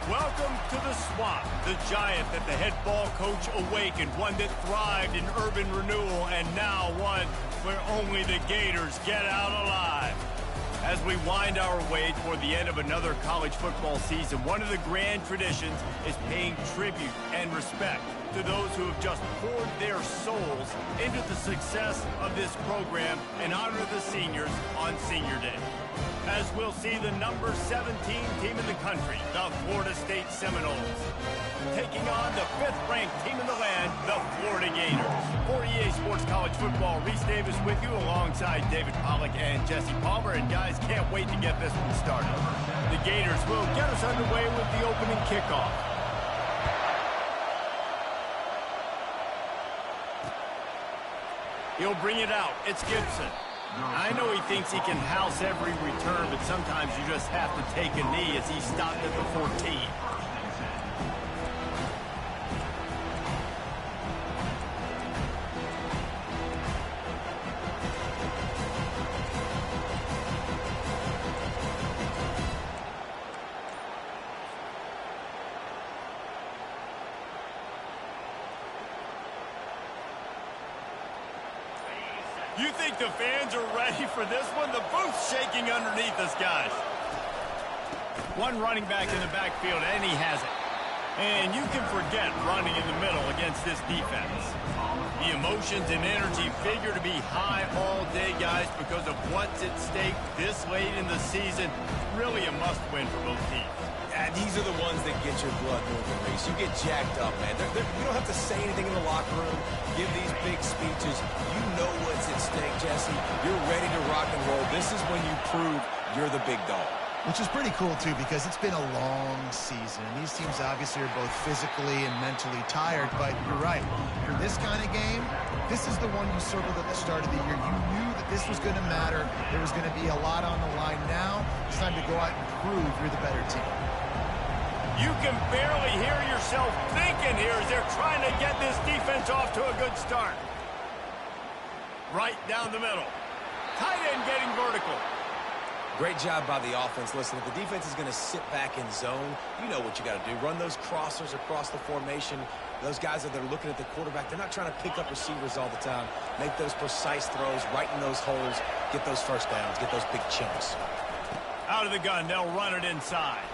Welcome to the Swamp, the giant that the head ball coach awakened, one that thrived in urban renewal, and now one where only the Gators get out alive. As we wind our way toward the end of another college football season, one of the grand traditions is paying tribute and respect to those who have just poured their souls into the success of this program and honor the seniors on Senior Day. As we'll see the number 17 team in the country, the Florida State Seminoles, taking on the 5th-ranked team in the land, the Florida Gators. For EA Sports College Football, Reese Davis with you alongside David Pollack and Jesse Palmer. And guys, can't wait to get this one started. The Gators will get us underway with the opening kickoff. He'll bring it out. It's Gibson. I know he thinks he can house every return, but sometimes you just have to take a knee as he stopped at the 14. You think the fans are ready for this one? The booth's shaking underneath us, guys. One running back in the backfield, and he has it. And you can forget running in the middle against this defense. The emotions and energy figure to be high all day, guys, because of what's at stake this late in the season. Really a must-win for both teams. Yeah, these are the ones that get your blood moving, Reese. You get jacked up, man. You don't have to say anything in the locker room, give these big speeches. You know what's at stake, Jesse. You're ready to rock and roll. This is when you prove you're the big dog. Which is pretty cool, too, because it's been a long season. These teams obviously are both physically and mentally tired, but you're right. For this kind of game, this is the one you circled at the start of the year. You knew that this was going to matter. There was going to be a lot on the line. Now it's time to go out and prove you're the better team. You can barely hear yourself thinking here as they're trying to get this defense off to a good start. Right down the middle. Tight end getting vertical. Great job by the offense. Listen, if the defense is going to sit back in zone, you know what you got to do. Run those crossers across the formation. Those guys that are looking at the quarterback, they're not trying to pick up receivers all the time. Make those precise throws, right in those holes, get those first downs, get those big chunks. Out of the gun, they'll run it inside.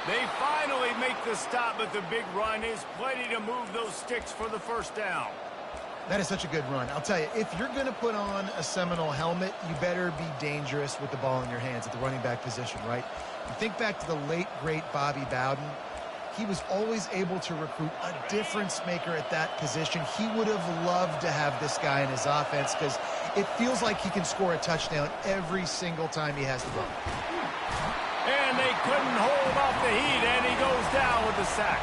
They finally make the stop, but the big run is plenty to move those sticks for the first down. That is such a good run. I'll tell you, if you're going to put on a Seminole helmet, you better be dangerous with the ball in your hands at the running back position, right? You think back to the late, great Bobby Bowden. He was always able to recruit a difference maker at that position. He would have loved to have this guy in his offense because it feels like he can score a touchdown every single time he has the ball. And they couldn't hold off the heat, and he goes down with the sack.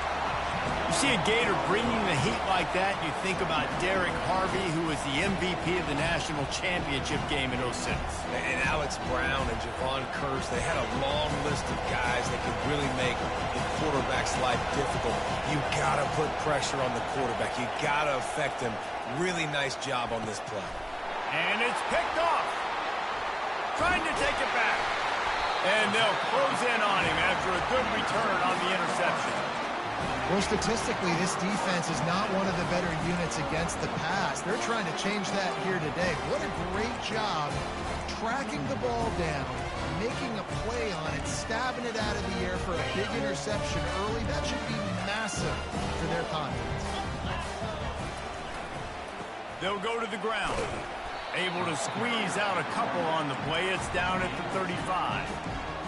You see a Gator bringing the heat like that, you think about Derek Harvey, who was the MVP of the national championship game in 06. And Alex Brown and Javon Curse, they had a long list of guys that could really make the quarterback's life difficult. You got to put pressure on the quarterback. You got to affect him. Really nice job on this play. And it's picked off. Trying to take it back. And they'll close in on him after a good return on the interception. Well, statistically, this defense is not one of the better units against the pass. They're trying to change that here today. What a great job tracking the ball down, making a play on it, stabbing it out of the air for a big interception early. That should be massive for their confidence. They'll go to the ground. Able to squeeze out a couple on the play. It's down at the 35.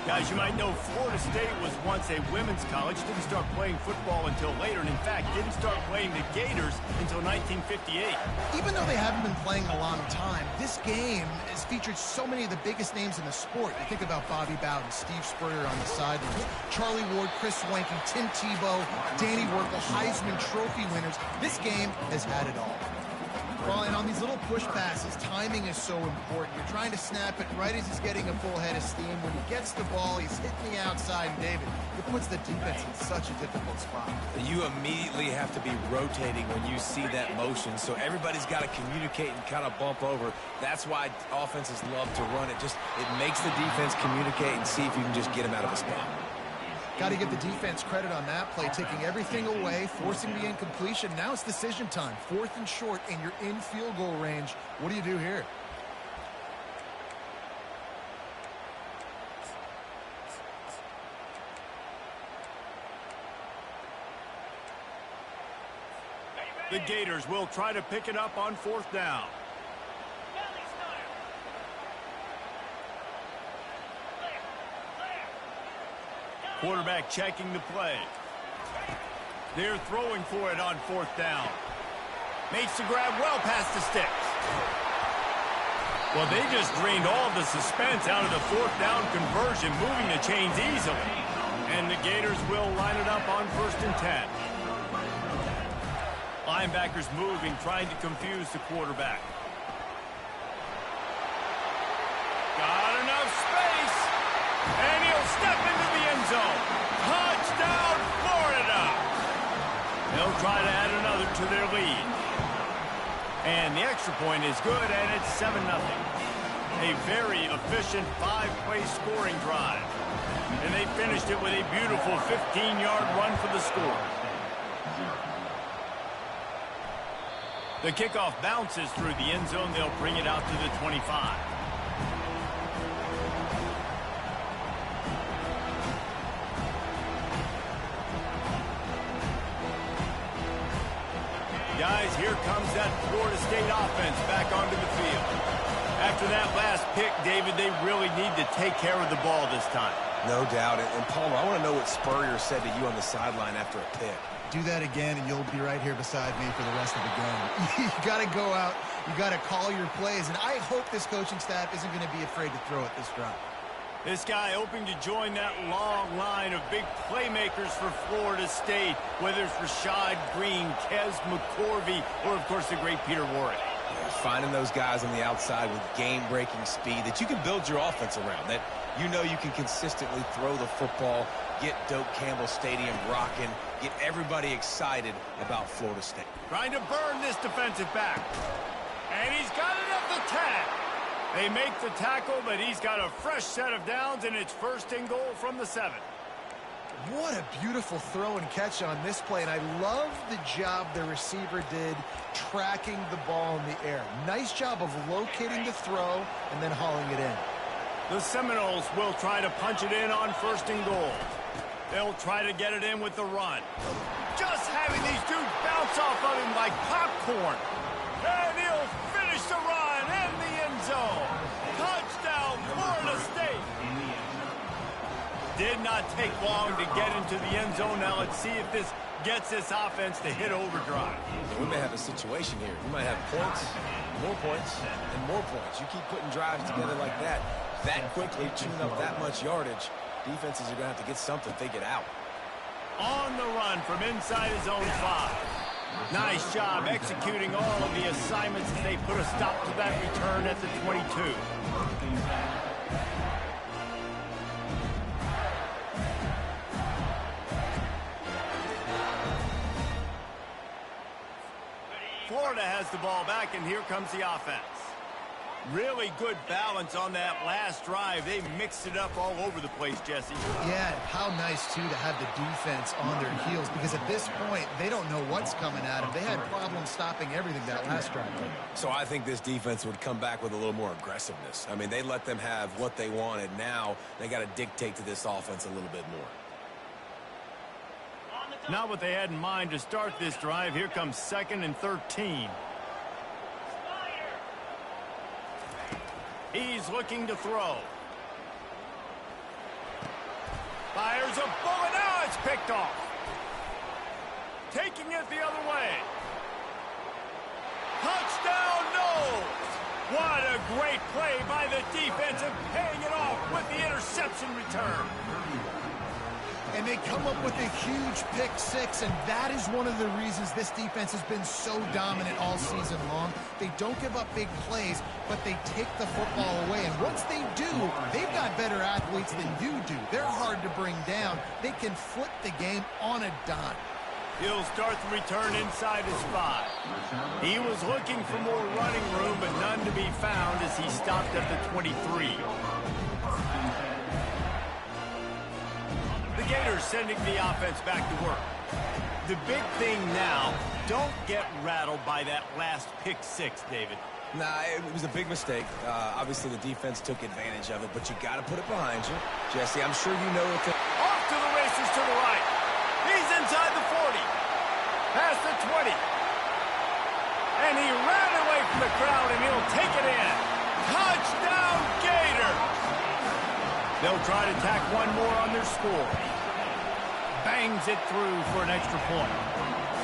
Guys, you might know Florida State was once a women's college. Didn't start playing football until later, and in fact, didn't start playing the Gators until 1958. Even though they haven't been playing a long time, this game has featured so many of the biggest names in the sport. You think about Bobby Bowden, Steve Spurrier on the sidelines, Charlie Ward, Chris Swanky, Tim Tebow, Danny Werkel, Heisman Trophy winners. This game has had it all. Well, and on these little push passes, timing is so important. You're trying to snap it right as he's getting a full head of steam. When he gets the ball, he's hitting the outside, and David, it puts the defense in such a difficult spot. You immediately have to be rotating when you see that motion, so everybody's got to communicate and kind of bump over. That's why offenses love to run it. It makes the defense communicate and see if you can just get him out of a spot. Got to give the defense credit on that play, taking everything away, forcing the incompletion. Now it's decision time. 4th and short, and you're in field goal range. What do you do here? The Gators will try to pick it up on 4th down. Quarterback checking the play. They're throwing for it on 4th down. Makes the grab well past the sticks. Well, they just drained all the suspense out of the 4th down conversion, moving the chains easily. And the Gators will line it up on 1st and 10. Linebackers moving, trying to confuse the quarterback. Got enough space. And he'll step into the end zone. Touchdown, Florida. They'll try to add another to their lead. And the extra point is good, and it's 7-0. A very efficient 5-play scoring drive. And they finished it with a beautiful 15-yard run for the score. The kickoff bounces through the end zone. They'll bring it out to the 25. Guys, here comes that Florida State offense back onto the field. After that last pick, David, they really need to take care of the ball this time. No doubt. And Palmer, I want to know what Spurrier said to you on the sideline after a pick. Do that again, and you'll be right here beside me for the rest of the game. You got to go out. You got to call your plays, and I hope this coaching staff isn't going to be afraid to throw it this drive. This guy hoping to join that long line of big playmakers for Florida State, whether it's Rashad Green, Kez McCorvey, or, of course, the great Peter Warrick. Finding those guys on the outside with game-breaking speed that you can build your offense around, that you know you can consistently throw the football, get Doak Campbell Stadium rocking, get everybody excited about Florida State. Trying to burn this defensive back. And he's got it at the 10. They make the tackle, but he's got a fresh set of downs, and it's 1st and goal from the 7. What a beautiful throw and catch on this play, and I love the job the receiver did tracking the ball in the air. Nice job of locating the throw and then hauling it in. The Seminoles will try to punch it in on 1st and goal. They'll try to get it in with the run. Just having these dudes bounce off of him like popcorn. And he'll finish the run in the end zone. Touchdown, Florida State. Did not take long to get into the end zone. Now let's see if this gets this offense to hit overdrive. We may have a situation here. We might have points, and more points. You keep putting drives together like that quickly, chewing up that much yardage, defenses are going to have to get something figured out. On the run from inside his own 5. Nice job executing all of the assignments as they put a stop to that return at the 22. Florida has the ball back, and here comes the offense. Really good balance on that last drive. They mixed it up all over the place, Jesse. Yeah, how nice, too, to have the defense on their heels, because at this point, they don't know what's coming at them. They had problems stopping everything that last drive. So I think this defense would come back with a little more aggressiveness. I mean, they let them have what they wanted. Now they got to dictate to this offense a little bit more. Not what they had in mind to start this drive. Here comes 2nd and 13. He's looking to throw. Fires a bullet. Now it's picked off. Taking it the other way. Touchdown, Knowles. What a great play by the defense and paying it off with the interception return. And they come up with a huge pick six, and that is one of the reasons this defense has been so dominant all season long. They don't give up big plays, but they take the football away. And once they do, they've got better athletes than you do. They're hard to bring down. They can flip the game on a dime. He'll start the return inside his 5. He was looking for more running room, but none to be found as he stopped at the 23. The Gators sending the offense back to work. The big thing now, don't get rattled by that last pick 6, David. Nah, it was a big mistake. Obviously, the defense took advantage of it, but you got to put it behind you. Jesse, I'm sure you know it. Off to the races to the right. He's inside the 40. Past the 20. And he ran away from the crowd, and he'll take it in. Touchdown, Gator! They'll try to tack one more on their score. Bangs it through for an extra point.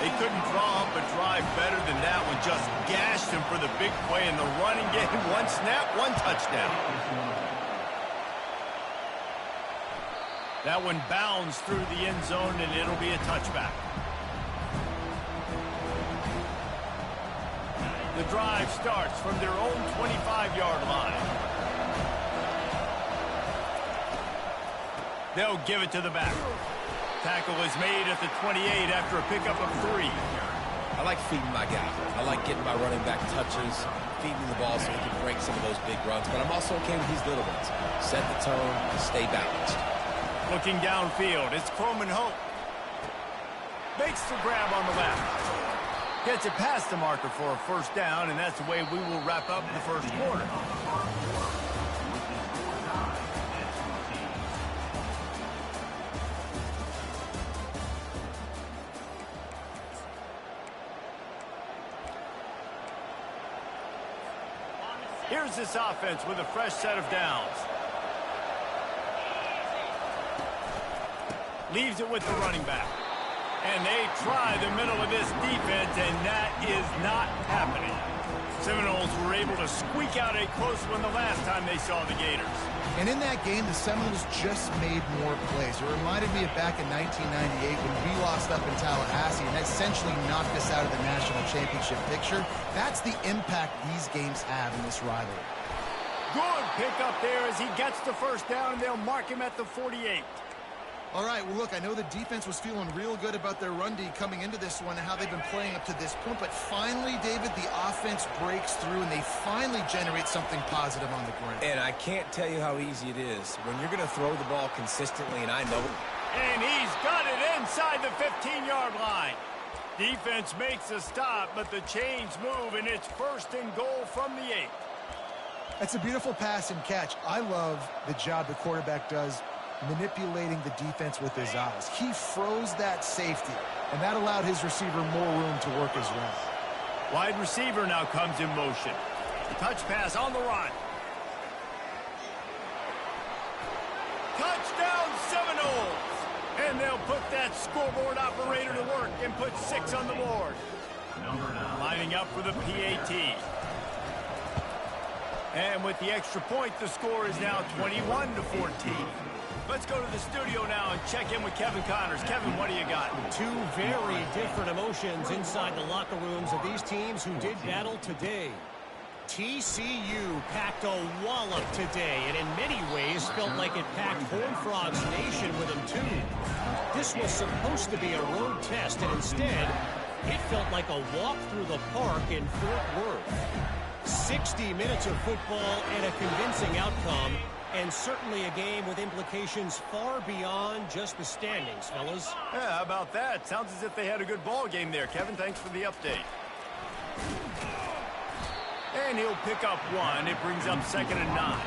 They couldn't draw up a drive better than that one. Just gashed him for the big play in the running game. One snap, one touchdown. That one bounds through the end zone, and it'll be a touchback. The drive starts from their own 25-yard line. They'll give it to the back. Tackle is made at the 28 after a pickup of 3. I like feeding my guy. I like getting my running back touches, feeding the ball so he can break some of those big runs. But I'm also okay with these little ones. Set the tone, stay balanced. Looking downfield, it's Coleman Hope. Makes the grab on the left. Gets it past the marker for a first down, and that's the way we will wrap up the first quarter. Here's this offense with a fresh set of downs. Leaves it with the running back. And they try the middle of this defense, and that is not happening. Seminoles were able to squeak out a close one the last time they saw the Gators. And in that game, the Seminoles just made more plays. It reminded me of back in 1998 when we lost up in Tallahassee and essentially knocked us out of the national championship picture. That's the impact these games have in this rivalry. Good pick up there as he gets the first down, and they'll mark him at the 48. All right, well, look, I know the defense was feeling real good about their run D coming into this one and how they've been playing up to this point, but finally, David, the offense breaks through and they finally generate something positive on the ground. And I can't tell you how easy it is when you're going to throw the ball consistently, and I know it. And he's got it inside the 15-yard line. Defense makes a stop, but the chains move, and it's 1st and goal from the 8. That's a beautiful pass and catch. I love the job the quarterback does manipulating the defense with his eyes. He froze that safety, and that allowed his receiver more room to work his route. Wide receiver now comes in motion. Touch pass on the run. Touchdown Seminoles! And they'll put that scoreboard operator to work and put 6 on the board. Lining up for the PAT. And with the extra point, the score is now 21-14. Let's go to the studio now and check in with Kevin Connors. Kevin, what do you got? Two very different emotions inside the locker rooms of these teams who did battle today. TCU packed a wallop today, and in many ways felt like it packed Horned Frogs Nation with them too. This was supposed to be a road test, and instead, it felt like a walk through the park in Fort Worth. 60 minutes of football and a convincing outcome, and certainly a game with implications far beyond just the standings, fellas. Yeah, how about that? Sounds as if they had a good ball game there, Kevin. Thanks for the update. And he'll pick up one. It brings up 2nd and 9.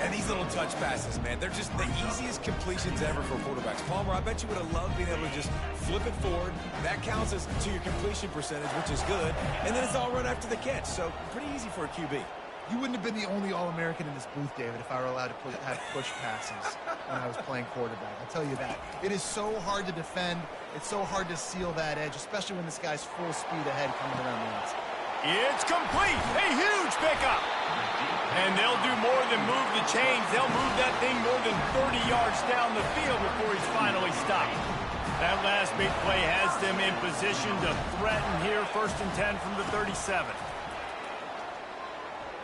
And these little touch passes, man, they're just the easiest completions ever for quarterbacks. Palmer, I bet you would have loved being able to just flip it forward. That counts as to your completion percentage, which is good. And then it's all run after the catch. So pretty easy for a QB. You wouldn't have been the only All-American in this booth, David, if I were allowed to have push passes when I was playing quarterback. I'll tell you that. It is so hard to defend. It's so hard to seal that edge, especially when this guy's full speed ahead coming around the outside. It's complete. A huge pickup. And they'll do more than move the chains. They'll move that thing more than 30 yards down the field before he's finally stopped. That last big play has them in position to threaten here. 1st and 10 from the 37.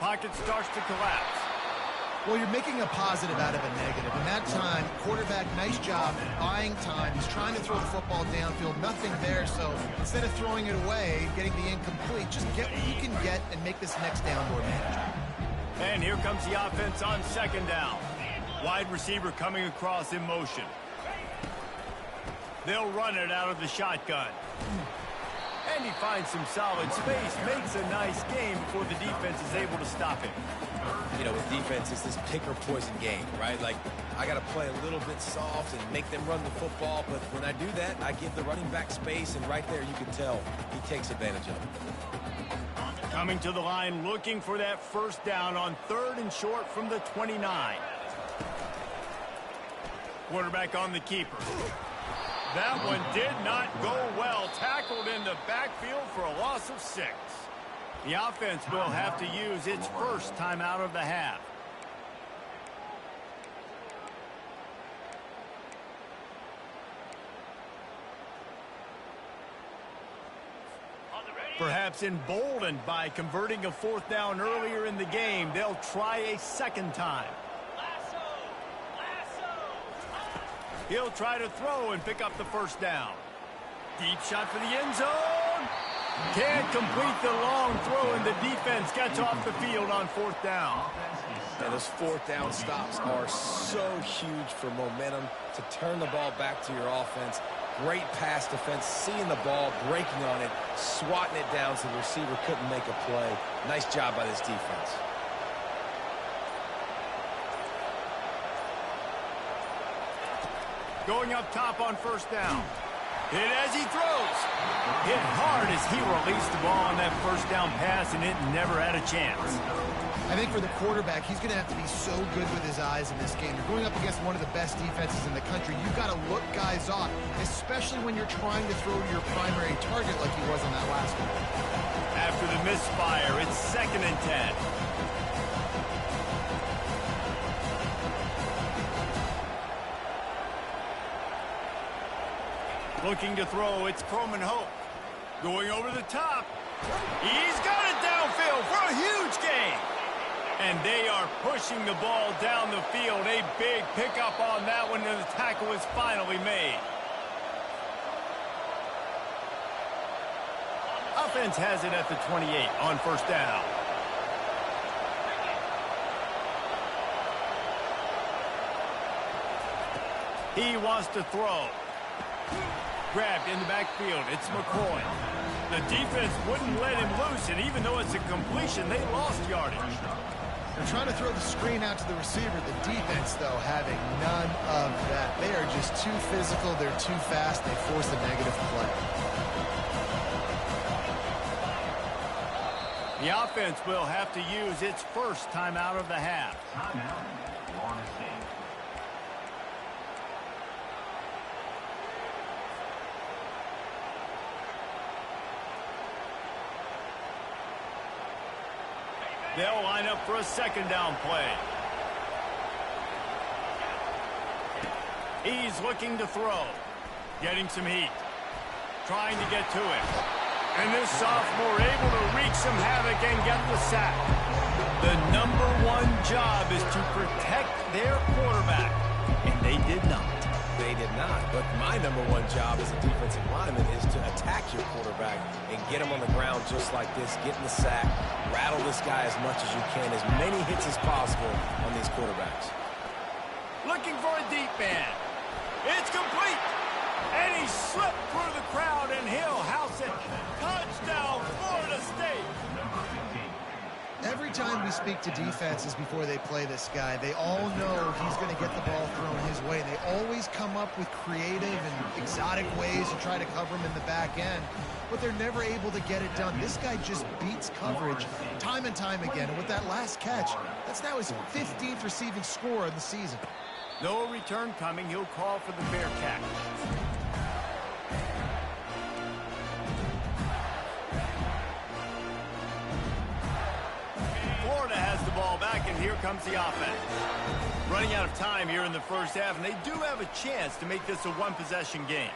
Pocket starts to collapse. Well, you're making a positive out of a negative. In that time, quarterback, nice job buying time. He's trying to throw the football downfield. Nothing there, so instead of throwing it away, getting the incomplete, just get what you can get and make this next down more manageable. And here comes the offense on 2nd down. Wide receiver coming across in motion. They'll run it out of the shotgun. And he finds some solid space, makes a nice game before the defense is able to stop him. You know, with defense, it's this pick or poison game, right? Like, I got to play a little bit soft and make them run the football, but when I do that, I give the running back space, and right there you can tell he takes advantage of it. Coming to the line, looking for that 1st down on 3rd and short from the 29. Quarterback on the keeper. That one did not go well. Tackled in the backfield for a loss of 6. The offense will have to use its 1st timeout of the half. Perhaps emboldened by converting a 4th down earlier in the game, they'll try a 2nd time. He'll try to throw and pick up the 1st down. Deep shot for the end zone. Can't complete the long throw, and the defense gets off the field on 4th down. And those 4th down stops are so huge for momentum to turn the ball back to your offense. Great pass defense, seeing the ball, breaking on it, swatting it down so the receiver couldn't make a play. Nice job by this defense. Going up top on 1st down. Hit as he throws. Hit hard as he released the ball on that 1st down pass, and it never had a chance. I think for the quarterback, he's going to have to be so good with his eyes in this game. You're going up against one of the best defenses in the country. You've got to look guys off, especially when you're trying to throw to your primary target like he was on that last one. After the misfire, it's 2nd and 10. Looking to throw, it's Croman Hope. Going over the top. He's got it downfield for a huge gain. And they are pushing the ball down the field. A big pickup on that one, and the tackle is finally made. Offense has it at the 28 on 1st down. He wants to throw. Grabbed in the backfield. It's McCoy. The defense wouldn't let him loose, and even though it's a completion, they lost yardage. They're trying to throw the screen out to the receiver. The defense, though, having none of that. They are just too physical. They're too fast. They force a negative play. The offense will have to use its 1st timeout of the half. They'll line up for a 2nd down play. He's looking to throw. Getting some heat. Trying to get to it. And this sophomore able to wreak some havoc and get the sack. The #1 job is to protect their quarterback. And they did not. They did not. But my #1 job as a defensive lineman is to attack your quarterback and get him on the ground just like this, get in the sack, rattle this guy as much as you can, as many hits as possible on these quarterbacks. Looking for a deep man. It's complete. And he slipped through the crowd, and he'll house it. Touchdown, Florida State. Every time we speak to defenses before they play this guy, they all know he's going to get the ball thrown his way. They always come up with creative and exotic ways to try to cover him in the back end, but they're never able to get it done. This guy just beats coverage time and time again. And with that last catch, that's now his 15th receiving score of the season. No return coming. He'll call for the fair catch. Florida has the ball back, and here comes the offense. Running out of time here in the first half, and they do have a chance to make this a one-possession game.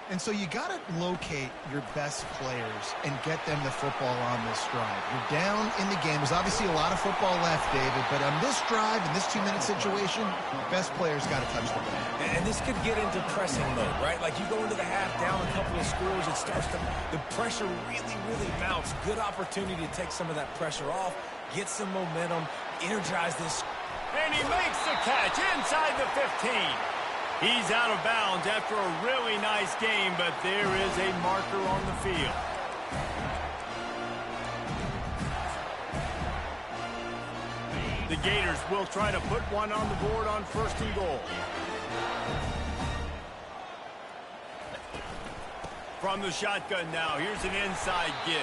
And so you got to locate your best players and get them the football on this drive. You're down in the game. There's obviously a lot of football left, David, but on this drive, in this 2-minute situation, best players got to touch the ball. And this could get into pressing mode, right? Like you go into the half down a couple of scores, it starts to, the pressure really, really mounts. Good opportunity to take some of that pressure off, get some momentum, energize this. And he makes the catch inside the 15. He's out of bounds after a really nice game, but there is a marker on the field. The Gators will try to put one on the board on 1st and goal. From the shotgun now, here's an inside give.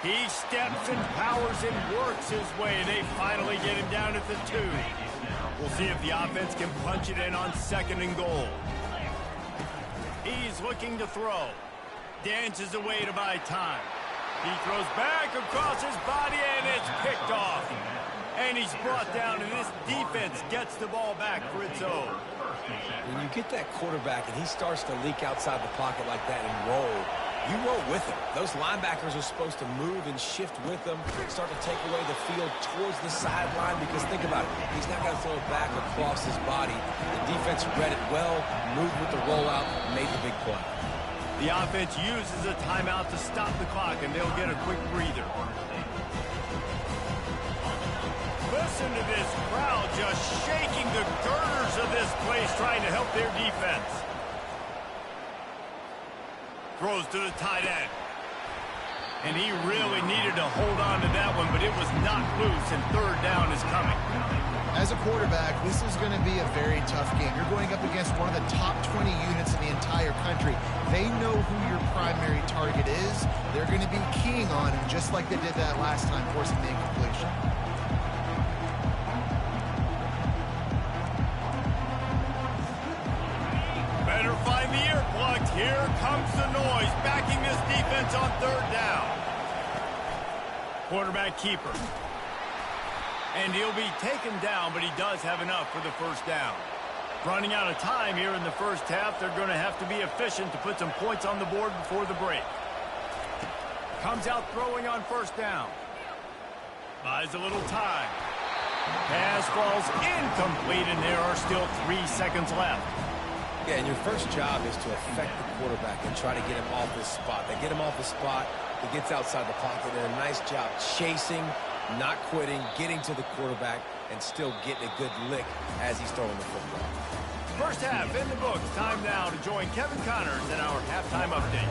He steps and powers and works his way. They finally get him down at the 2. We'll see if the offense can punch it in on 2nd and goal. He's looking to throw. Dances away to buy time. He throws back across his body, and it's picked off. And he's brought down, and this defense gets the ball back for its own. When you get that quarterback and he starts to leak outside the pocket like that and roll, you roll with him. Those linebackers are supposed to move and shift with them, start to take away the field towards the sideline, because think about it, he's not going to throw it back across his body. The defense read it well, moved with the rollout, made the big play. The offense uses a timeout to stop the clock, and they'll get a quick breather. Listen to this crowd just shaking the girders of this place, trying to help their defense. Throws to the tight end. And he really needed to hold on to that one, but it was not loose, and 3rd down is coming. As a quarterback, this is going to be a very tough game. You're going up against one of the top 20 units in the entire country. They know who your primary target is. They're going to be keying on him, just like they did that last time, forcing the incompletion. Better find the earplugs. Here comes the noise, backing this defense on 3rd down. Quarterback keeper. And he'll be taken down, but he does have enough for the 1st down. Running out of time here in the first half, they're going to have to be efficient to put some points on the board before the break. Comes out throwing on 1st down. Buys a little time. Pass falls incomplete, and there are still 3 seconds left. Yeah, and your first job is to affect the quarterback and try to get him off his spot. They get him off his spot, he gets outside the pocket, and a nice job chasing, not quitting, getting to the quarterback, and still getting a good lick as he's throwing the football. First half in the books. Time now to join Kevin Connors in our halftime update.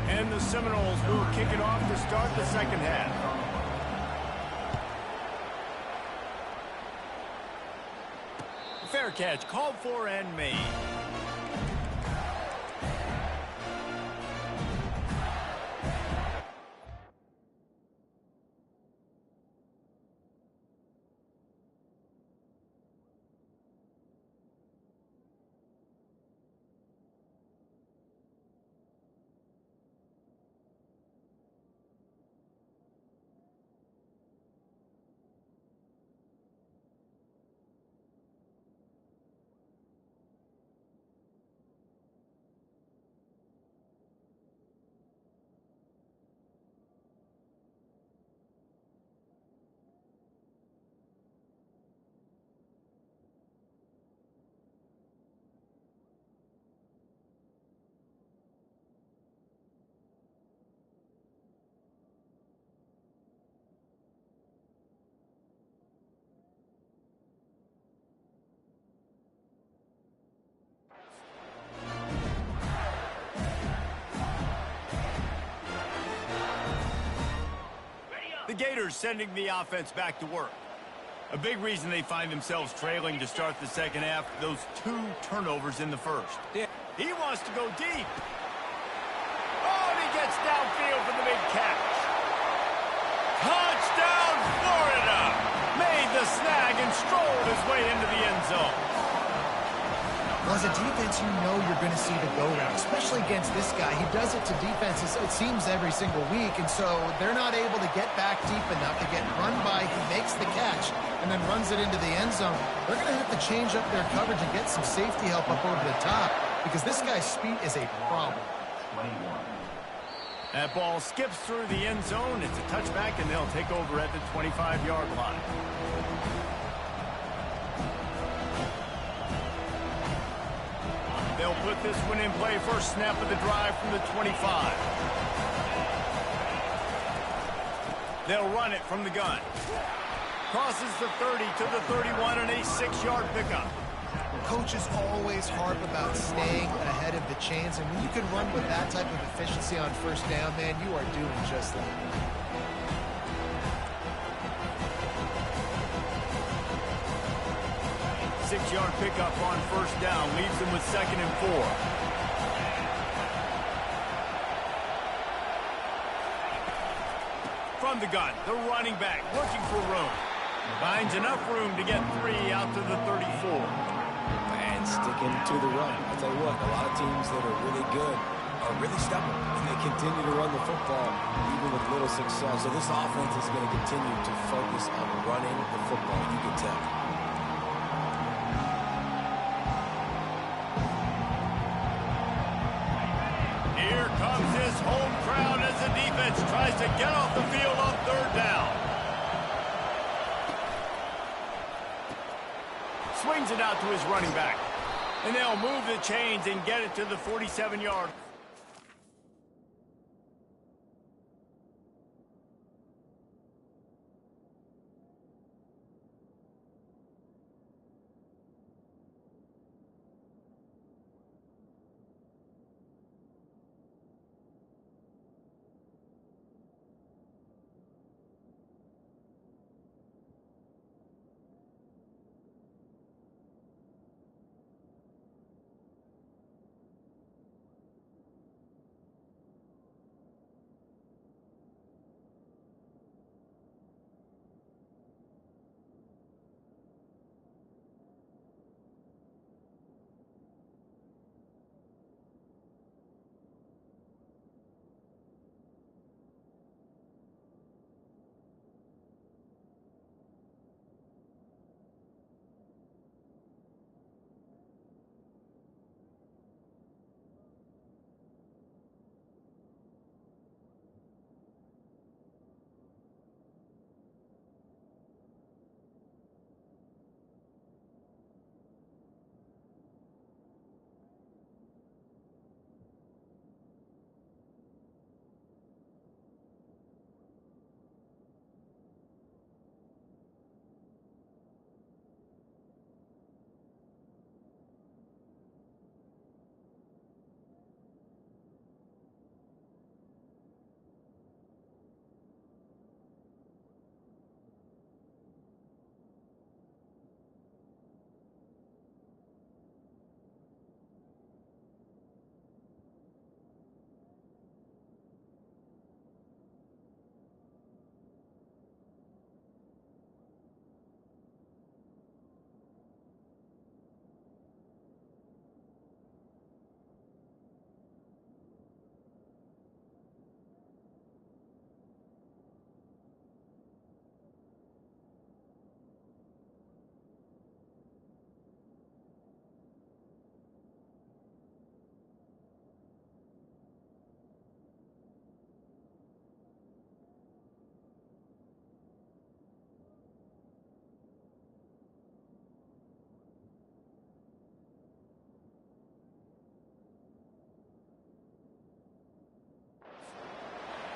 And the Seminoles will kick it off to start the 2nd half. Fair catch called for and made. The Gators sending the offense back to work. A big reason they find themselves trailing to start the second half, those 2 turnovers in the first. Yeah. He wants to go deep. Oh, and he gets downfield for the big catch. Touchdown, Florida! Made the snag and strolled his way into the end zone. Well, as a defense, you know you're going to see the go route, especially against this guy. He does it to defenses, it seems, every single week, and so they're not able to get back deep enough to get run by. He makes the catch and then runs it into the end zone. They're going to have to change up their coverage and get some safety help up over the top because this guy's speed is a problem. 21. That ball skips through the end zone. It's a touchback, and they'll take over at the 25-yard line. They'll put this one in play. First snap of the drive from the 25. They'll run it from the gun. Crosses the 30 to the 31 and a 6-yard pickup. Coaches always harp about staying ahead of the chains, and when you can run with that type of efficiency on first down, man, you are doing just that. Six-yard pickup on first down leaves them with 2nd and 4. From the gun, the running back looking for room. Finds enough room to get 3 out to the 34. And sticking to the run. I'll tell you what, a lot of teams that are really good are really stubborn, and they continue to run the football even with little success. So this offense is going to continue to focus on running the football, you can tell. Here comes his home crowd as the defense tries to get off the field on 3rd down. Swings it out to his running back. And they'll move the chains and get it to the 47-yard.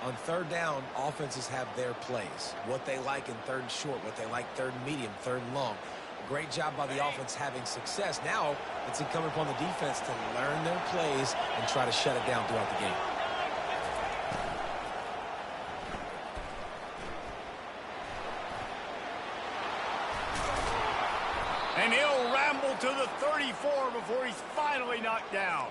On 3rd down, offenses have their plays. What they like in 3rd and short, what they like 3rd and medium, 3rd and long. Great job by the offense having success. Now it's incumbent upon the defense to learn their plays and try to shut it down throughout the game. to the 34 before he's finally knocked down.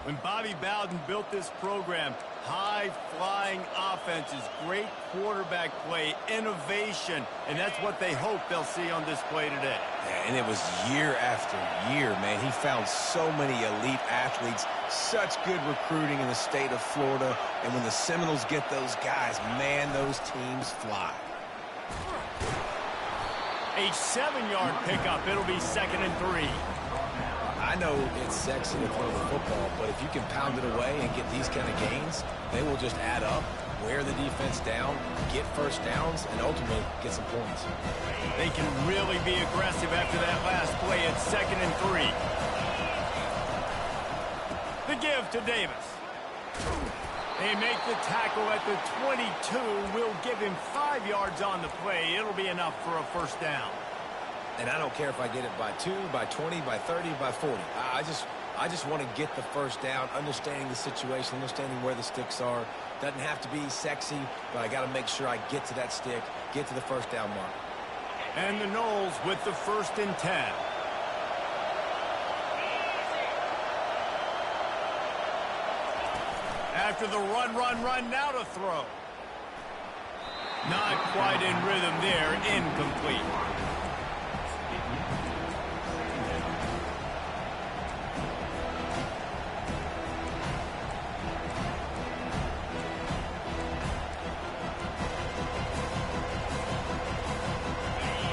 When Bobby Bowden built this program, high-flying offenses, great quarterback play, innovation, and that's what they hope they'll see on display today. Yeah, and it was year after year, man. He found so many elite athletes, such good recruiting in the state of Florida, and when the Seminoles get those guys, man, those teams fly. A 7-yard pickup. It'll be 2nd and 3. I know it's sexy to throw the football, but if you can pound it away and get these kind of gains, they will just add up, wear the defense down, get first downs, and ultimately get some points. They can really be aggressive after that last play. It's 2nd and 3. The give to Davis. They make the tackle at the 22. Will give him 5 yards on the play. It'll be enough for a first down. And I don't care if I get it by 2, by 20, by 30, by 40. I just want to get the first down, understanding the situation, understanding where the sticks are. Doesn't have to be sexy, but I got to make sure I get to that stick, get to the first down mark. And the Noles with the 1st and 10. After the run, now to throw. Not quite in rhythm there, incomplete.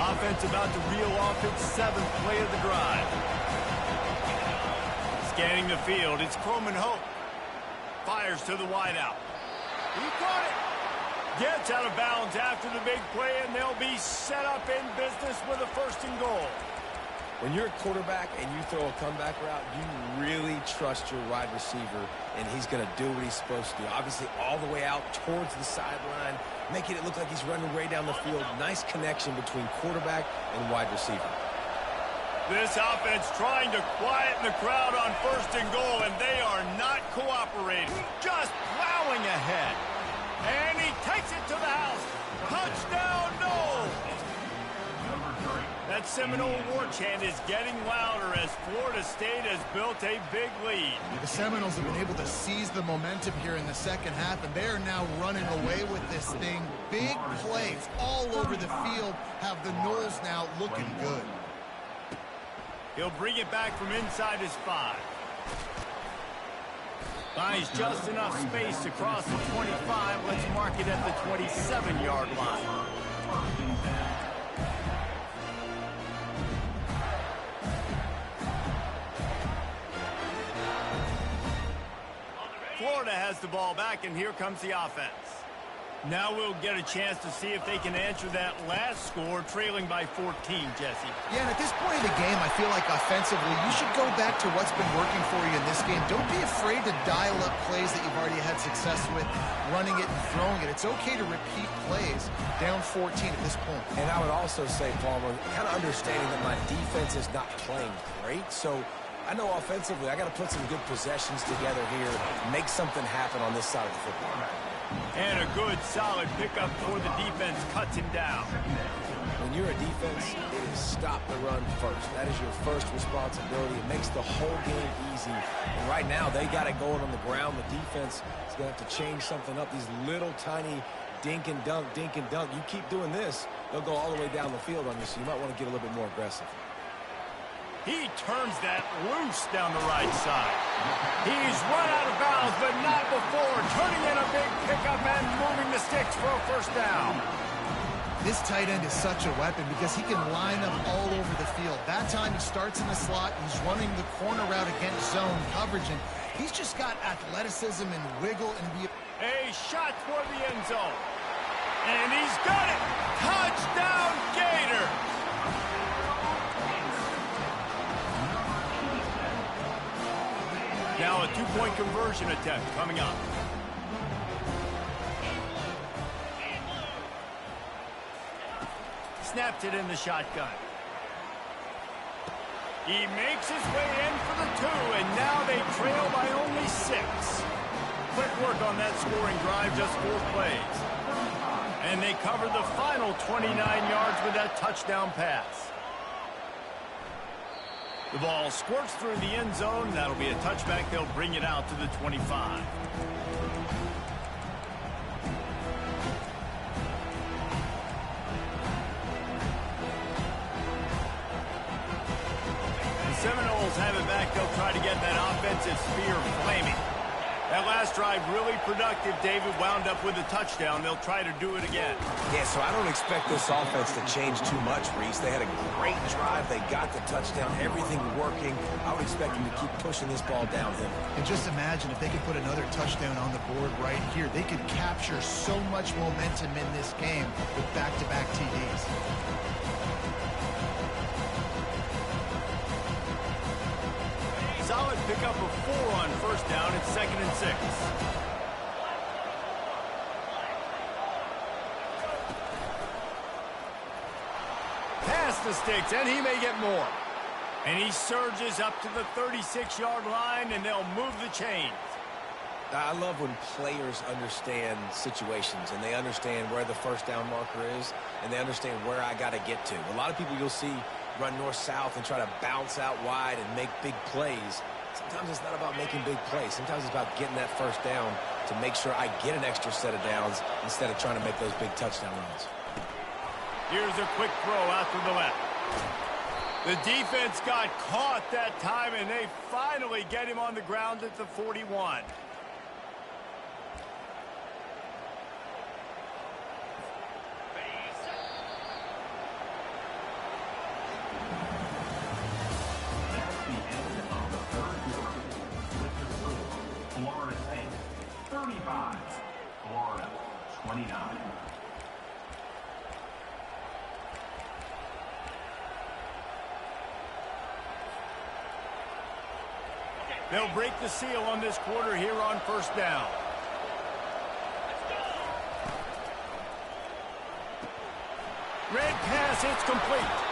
Offense about to reel off its 7th play of the drive. Scanning the field, it's Coleman Hope. Fires to the wideout. He caught it. Gets out of bounds after the big play, and they'll be set up in business with a 1st and goal. When you're a quarterback and you throw a comeback route, you really trust your wide receiver, and he's going to do what he's supposed to do. Obviously, all the way out towards the sideline, making it look like he's running way down the field. Nice connection between quarterback and wide receiver. This offense trying to quieten the crowd on 1st and goal, and they are not cooperating. Just plowing ahead. And he takes it to the house. Touchdown, Noles! That Seminole war chant is getting louder as Florida State has built a big lead. The Seminoles have been able to seize the momentum here in the second half, and they are now running away with this thing. Big plays all over the field have the Noles now looking good. He'll bring it back from inside his 5. Finds just enough space to cross the 25. Let's mark it at the 27-yard line. Florida has the ball back, and here comes the offense. Now we'll get a chance to see if they can answer that last score, trailing by 14, Jesse. Yeah, and at this point in the game, I feel like offensively, you should go back to what's been working for you in this game. Don't be afraid to dial up plays that you've already had success with, running it and throwing it. It's okay to repeat plays down 14 at this point. And I would also say, Palmer, kind of understanding that my defense is not playing great, so I know offensively I got to put some good possessions together here, make something happen on this side of the football. And a good, solid pickup for the defense cuts him down. When you're a defense, it is stop the run first. That is your first responsibility. It makes the whole game easy. And right now, they got it going on the ground. The defense is going to have to change something up. These little tiny dink and dunk, dink and dunk. You keep doing this, they'll go all the way down the field on you, so you might want to get a little bit more aggressive. He turns that loose down the right side. He's run out of bounds, but not before. Turning in a big pickup and moving the sticks for a first down. This tight end is such a weapon because he can line up all over the field. That time he starts in the slot. He's running the corner route against zone coverage, and he's just got athleticism and wiggle and be a shot toward the end zone. And he's got it. Touchdown, Gator. Now a two-point conversion attempt coming up. Snaps it in the shotgun. He makes his way in for the 2, and now they trail by only 6. Quick work on that scoring drive, just 4 plays. And they cover the final 29 yards with that touchdown pass. The ball squirts through the end zone. That'll be a touchback. They'll bring it out to the 25. The Seminoles have it back. They'll try to get that offensive spear flaming. That last drive really productive. David wound up with a touchdown. They'll try to do it again. Yeah, so I don't expect this offense to change too much, Reese. They had a great drive. They got the touchdown. Everything working. I would expect them to keep pushing this ball downhill. And just imagine if they could put another touchdown on the board right here. They could capture so much momentum in this game with back-to-back TDs. Solid pickup of 4 on first down. It's 2nd and 6. Past the sticks, and he may get more. And he surges up to the 36-yard line, and they'll move the chains. I love when players understand situations, and they understand where the first down marker is, and they understand where I got to get to. A lot of people you'll see run north-south and try to bounce out wide and make big plays. Sometimes it's not about making big plays. Sometimes it's about getting that first down to make sure I get an extra set of downs instead of trying to make those big touchdown runs. Here's a quick throw out to the left. The defense got caught that time, and they finally get him on the ground at the 41. Florida State, 35. Florida, 29. They'll break the seal on this quarter here on first down. Red pass, it's complete.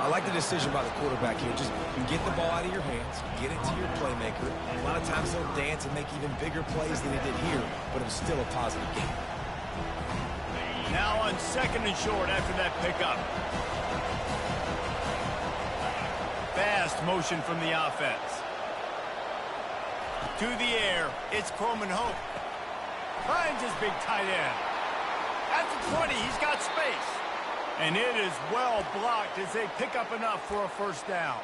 I like the decision by the quarterback here. Just get the ball out of your hands, get it to your playmaker. A lot of times they'll dance and make even bigger plays than he did here, but it was still a positive game. Now on 2nd and short after that pickup. Fast motion from the offense. To the air, it's Coleman Hope. Finds his big tight end. At the 20, he's got space. And it is well blocked as they pick up enough for a first down.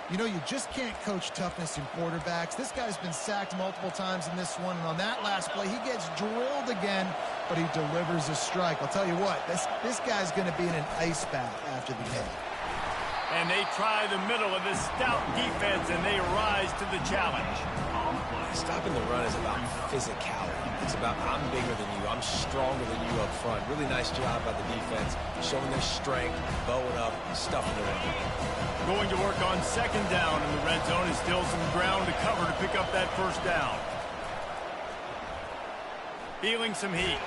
You know, you just can't coach toughness in quarterbacks. This guy's been sacked multiple times in this one, and on that last play, he gets drilled again, but he delivers a strike. I'll tell you what, this guy's going to be in an ice bath after the game. And they try the middle of this stout defense, and they rise to the challenge. Stopping the run is about physicality. It's about I'm bigger than you. I'm stronger than you up front. Really nice job by the defense, showing their strength, bowing up, stuffing the run. Going to work on 2nd down in the red zone. Is still some ground to cover to pick up that first down. Feeling some heat.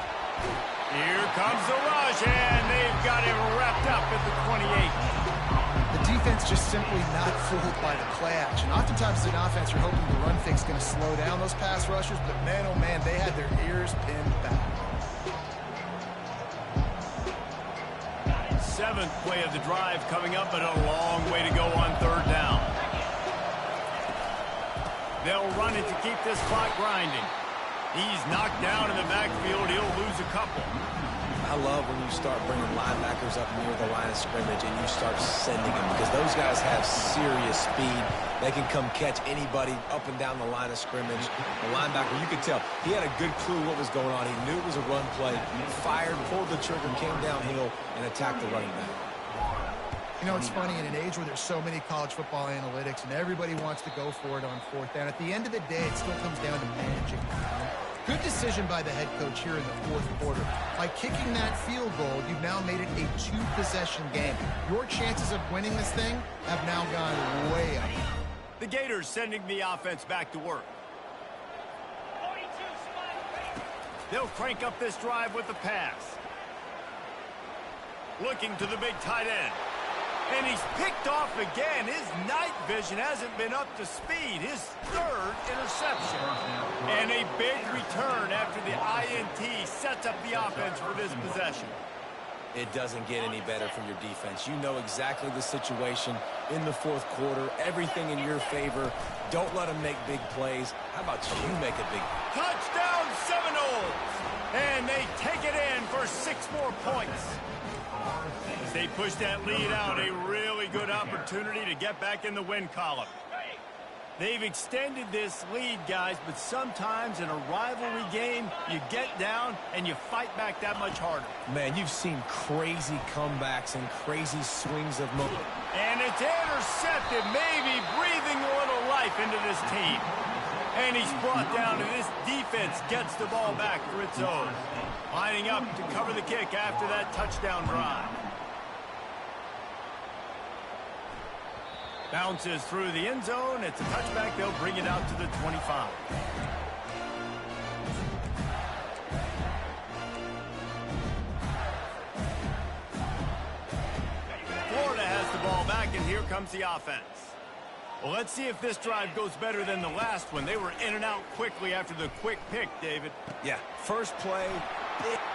Here comes the rush, and they've got him wrapped up at the 28. The defense just simply not fooled by the play action. Oftentimes as an offense, you're hoping the run fake is going to slow down those pass rushers, but man, oh man, they had their ears pinned back. 7th play of the drive coming up, but a long way to go on 3rd down. They'll run it to keep this clock grinding. He's knocked down in the backfield. He'll lose a couple. I love when you start bringing linebackers up near the line of scrimmage and you start sending them because those guys have serious speed. They can come catch anybody up and down the line of scrimmage. The linebacker, you could tell, he had a good clue what was going on. He knew it was a run play. He fired, pulled the trigger, came downhill, and attacked the running back. You know, it's funny, in an age where there's so many college football analytics and everybody wants to go for it on 4th down, at the end of the day, it still comes down to managing. Good decision by the head coach here in the 4th quarter. By kicking that field goal, you've now made it a 2-possession game. Your chances of winning this thing have now gone way up. The Gators sending the offense back to work. They'll crank up this drive with the pass. Looking to the big tight end. And he's picked off again. His night vision hasn't been up to speed. His 3rd interception. And a big return after the INT sets up the offense for this possession. It doesn't get any better from your defense. You know exactly the situation in the fourth quarter, everything in your favor. Don't let them make big plays. How about you make a big touchdown Seminoles? And they take it in for 6 more points. As they push that lead out, a really good opportunity to get back in the win column. They've extended this lead, guys, but sometimes in a rivalry game, you get down and you fight back that much harder. Man, you've seen crazy comebacks and crazy swings of momentum. And it's intercepted, maybe breathing a little life into this team. And he's brought down, and this defense gets the ball back for its own. Lining up to cover the kick after that touchdown drive. Bounces through the end zone. It's a touchback. They'll bring it out to the 25. Florida has the ball back, and here comes the offense. Well, let's see if this drive goes better than the last one. They were in and out quickly after the quick pick, David. Yeah, first play.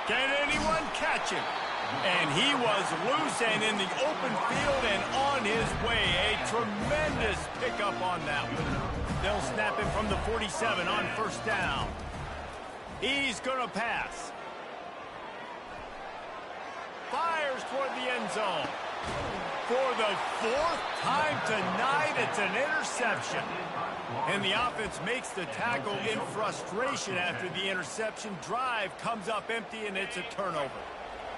Can anyone catch him? And he was loose and in the open field and on his way. A tremendous pickup on that one. They'll snap it from the 47 on first down. He's going to pass. Fires toward the end zone. For the 4th time tonight, it's an interception. And the offense makes the tackle in frustration after the interception. Drive comes up empty, and it's a turnover.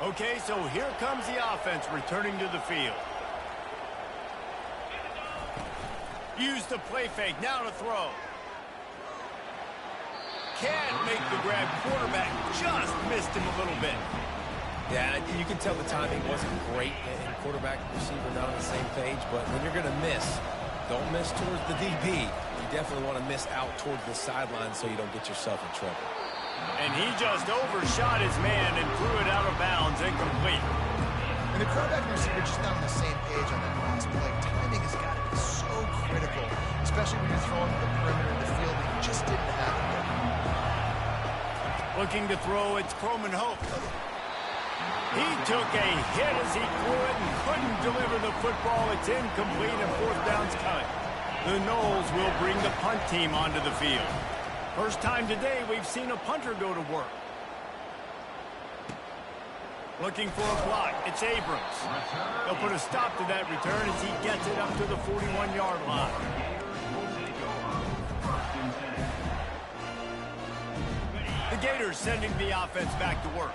Okay, so here comes the offense returning to the field. Use the play fake, now to throw. Can't make the grab. Quarterback just missed him a little bit. Yeah, you can tell the timing wasn't great, and quarterback and receiver not on the same page, but when you're going to miss, don't miss towards the DB. You definitely want to miss out towards the sideline so you don't get yourself in trouble. And he just overshot his man and threw it out of bounds, incomplete. And the quarterback and receiver just not on the same page on that last play. Timing has got to be so critical, especially when you're throwing to the perimeter of the field, and it just didn't happen there. Looking to throw, it's Croman Hope. He took a hit as he threw it and couldn't deliver the football. It's incomplete and 4th down's coming. The Noles will bring the punt team onto the field. First time today we've seen a punter go to work. Looking for a block. It's Abrams. They'll put a stop to that return as he gets it up to the 41-yard line. The Gators sending the offense back to work.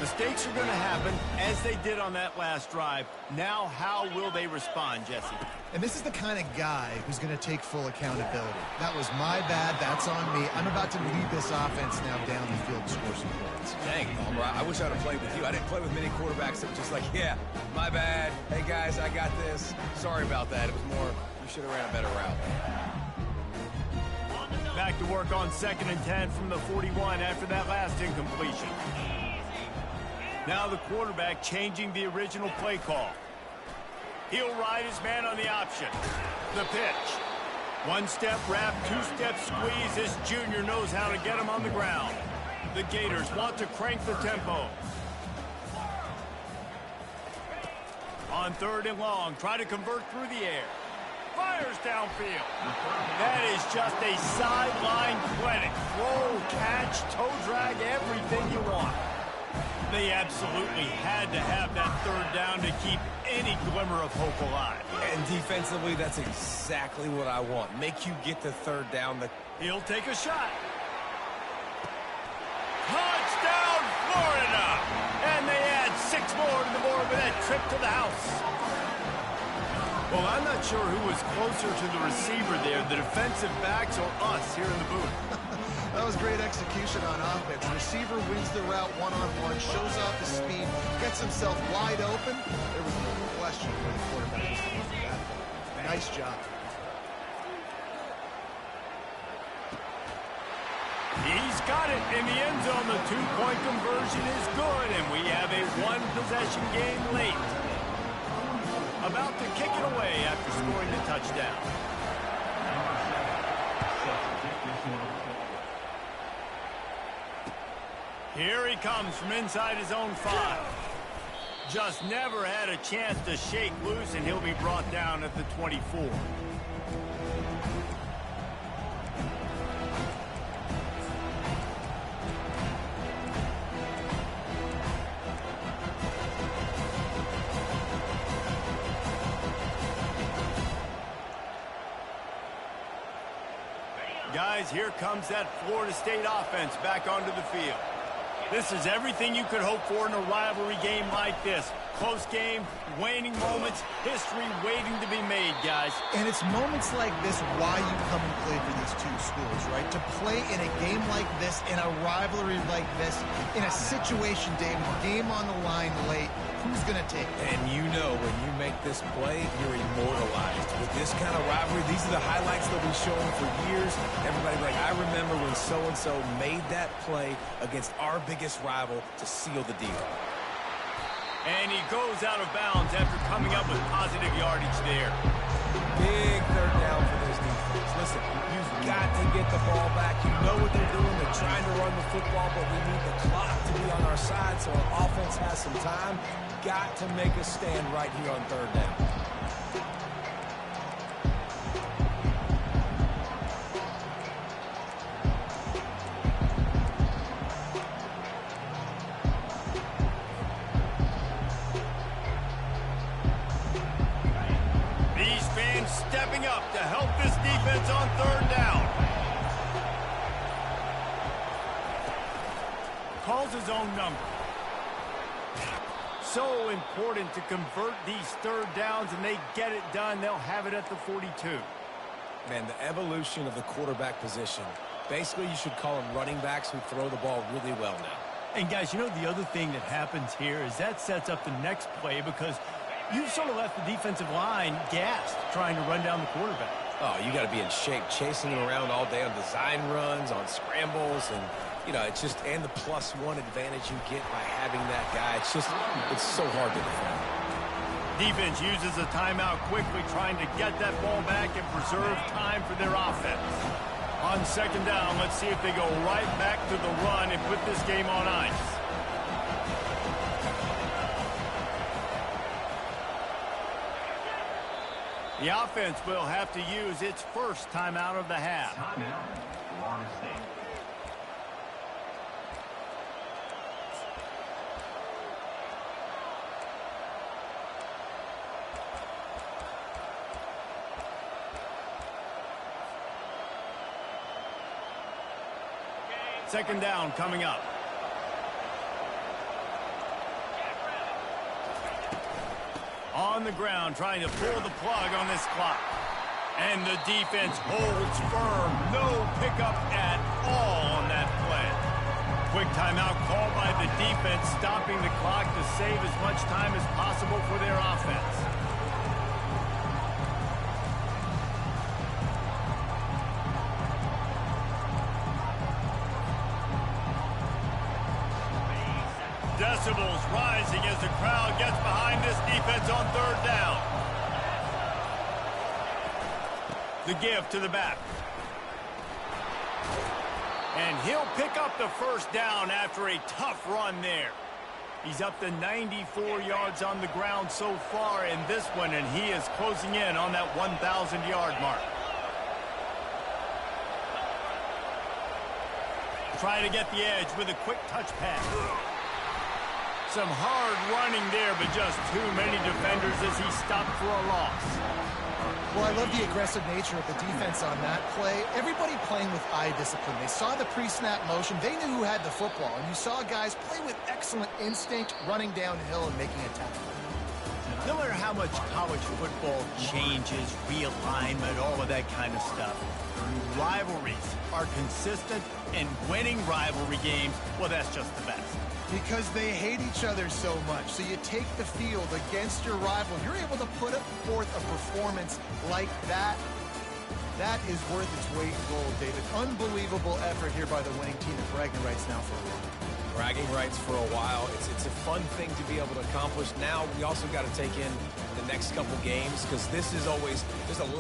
Mistakes are going to happen, as they did on that last drive. Now, how will they respond, Jesse? And this is the kind of guy who's going to take full accountability. That was my bad. That's on me. I'm about to lead this offense now down the field and score some points. Dang, Palmer, I wish I'd have played with you. I didn't play with many quarterbacks that were just like, yeah, my bad. Hey, guys, I got this. Sorry about that. It was more, you should have ran a better route. Back to work on 2nd and 10 from the 41 after that last incompletion. Now the quarterback changing the original play call. He'll ride his man on the option. The pitch. 1-step wrap, 2-step squeeze. This junior knows how to get him on the ground. The Gators want to crank the tempo. On 3rd and long, try to convert through the air. Fires downfield. That is just a sideline clinic. Throw, catch, toe drag, everything you want. They absolutely had to have that 3rd down to keep any glimmer of hope alive. And defensively, that's exactly what I want. Make you get the 3rd down. He'll take a shot. Touchdown, Florida! And they add 6 more to the board with that trip to the house. Well, I'm not sure who was closer to the receiver there, the defensive backs or us here in the booth. That was great execution on offense. Receiver wins the route one-on-one, shows off his speed, gets himself wide open. There was no question where the quarterback was going for that play. Nice job. He's got it in the end zone. The 2-point conversion is good, and we have a 1-possession game late. About to kick it away after scoring the touchdown. Here he comes from inside his own 5. Just never had a chance to shake loose, and he'll be brought down at the 24. Guys, here comes that Florida State offense back onto the field. This is everything you could hope for in a rivalry game like this. Close game, waning moments, history waiting to be made, guys. And it's moments like this why you come and play for these two schools, right? To play in a game like this, in a rivalry like this, in a situation, Dave, game on the line late, who's going to take it? And you know when you make this play, you're immortalized. With this kind of rivalry, these are the highlights they'll be showing for years. Everybody like, I remember when so-and-so made that play against our biggest rival to seal the deal. And he goes out of bounds after coming up with positive yardage there. Big third down for this defense. Listen, you've got to get the ball back. You know what they're doing. They're trying to run the football, but we need the clock to be on our side so our offense has some time. Got to make a stand right here on third down. Stepping up to help this defense on third down. Calls his own number. So important to convert these third downs, and they get it done. They'll have it at the 42. Man, the evolution of the quarterback position. Basically, you should call them running backs who throw the ball really well now. And guys, you know the other thing that happens here is that sets up the next play because you've sort of left the defensive line gassed trying to run down the quarterback. Oh, you got to be in shape, chasing him around all day on design runs, on scrambles, and, you know, it's just, and the +1 advantage you get by having that guy. It's just, it's so hard to defend. Defense uses a timeout quickly, trying to get that ball back and preserve time for their offense. On second down, let's see if they go right back to the run and put this game on ice. The offense will have to use its first timeout of the half. Timeout, Florida State. Second down coming up. On the ground, trying to pull the plug on this clock. And the defense holds firm. No pickup at all on that play. Quick timeout called by the defense, stopping the clock to save as much time as possible for their offense. Decibels rising as the crowd gets behind this defense on third down. The give to the back. And he'll pick up the first down after a tough run there. He's up to 94 yards on the ground so far in this one, and he is closing in on that 1,000-yard mark. Trying to get the edge with a quick touch pass. Some hard running there, but just too many defenders as he stopped for a loss. Well, I love the aggressive nature of the defense on that play. Everybody playing with eye discipline. They saw the pre-snap motion. They knew who had the football. And you saw guys play with excellent instinct, running downhill and making a tackle. No matter how much college football changes, realignment, all of that kind of stuff, rivalries are consistent, and winning rivalry games, well, that's just the best. Because they hate each other so much. So you take the field against your rival. You're able to put forth a performance like that. That is worth its weight in gold, David. Unbelievable effort here by the winning team, and bragging rights now for a while. Bragging rights for a while. It's a fun thing to be able to accomplish. Now we also got to take in the next couple games, because this is always, there's a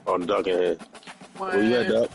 On the Duncan head. Where you at, Doc?